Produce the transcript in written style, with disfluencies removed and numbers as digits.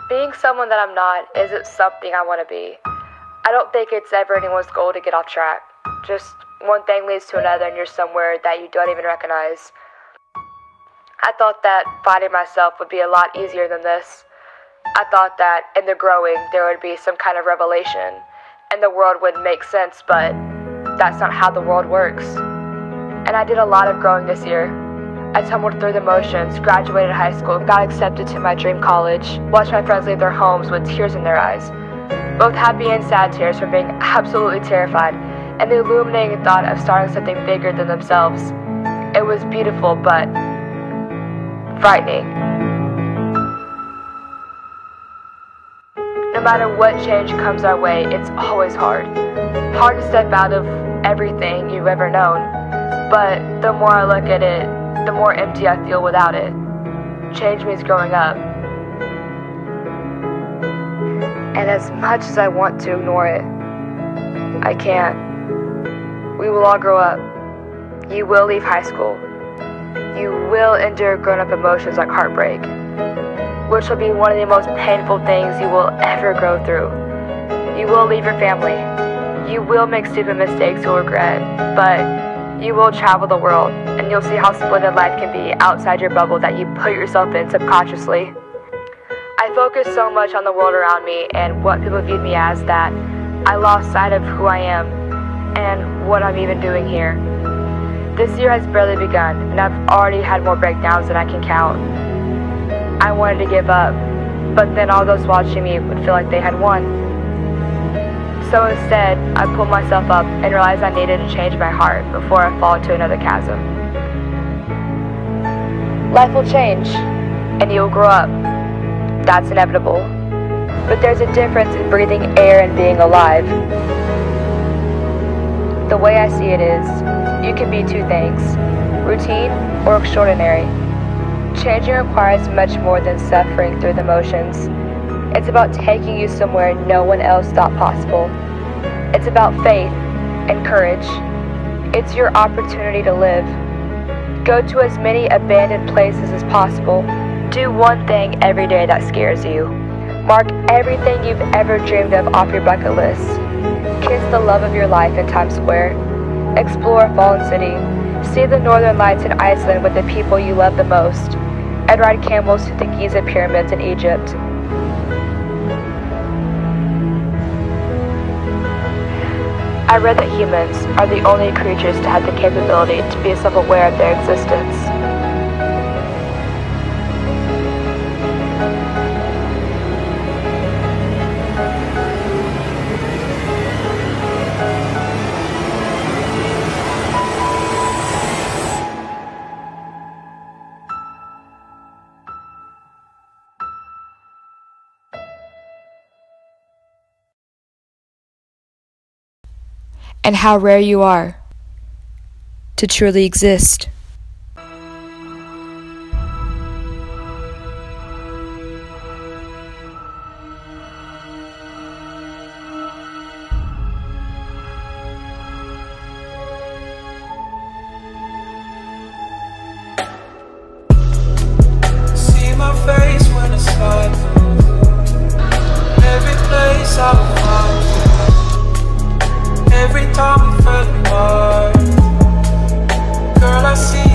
Being someone that I'm not isn't something I want to be. I don't think it's ever anyone's goal to get off track. Just one thing leads to another and you're somewhere that you don't even recognize. I thought that finding myself would be a lot easier than this. I thought that in the growing there would be some kind of revelation and the world would make sense, but that's not how the world works. And I did a lot of growing this year. I tumbled through the motions, graduated high school, got accepted to my dream college, watched my friends leave their homes with tears in their eyes. Both happy and sad tears from being absolutely terrified, and the illuminating thought of starting something bigger than themselves. It was beautiful, but frightening. No matter what change comes our way, it's always hard. Hard to step out of everything you've ever known, but the more I look at it, the more empty I feel without it. Change means growing up. And as much as I want to ignore it, I can't. We will all grow up. You will leave high school. You will endure grown-up emotions like heartbreak, which will be one of the most painful things you will ever go through. You will leave your family. You will make stupid mistakes you'll regret, but you will travel the world, and you'll see how splendid life can be outside your bubble that you put yourself in subconsciously. I focused so much on the world around me and what people viewed me as that I lost sight of who I am and what I'm even doing here. This year has barely begun, and I've already had more breakdowns than I can count. I wanted to give up, but then all those watching me would feel like they had won. So instead, I pulled myself up and realized I needed to change my heart before I fall into another chasm. Life will change, and you'll grow up. That's inevitable. But there's a difference in breathing air and being alive. The way I see it is, you can be two things, routine or extraordinary. Changing requires much more than suffering through the motions. It's about taking you somewhere no one else thought possible. It's about faith and courage. It's your opportunity to live. Go to as many abandoned places as possible. Do one thing every day that scares you. Mark everything you've ever dreamed of off your bucket list. Kiss the love of your life in Times Square. Explore a fallen city. See the northern lights in Iceland with the people you love the most. And ride camels to the Giza pyramids in Egypt. I read that humans are the only creatures to have the capability to be self-aware of their existence. And how rare you are to truly exist. See my face when it's light. Every place I will find. Every time we fell apart, girl, I see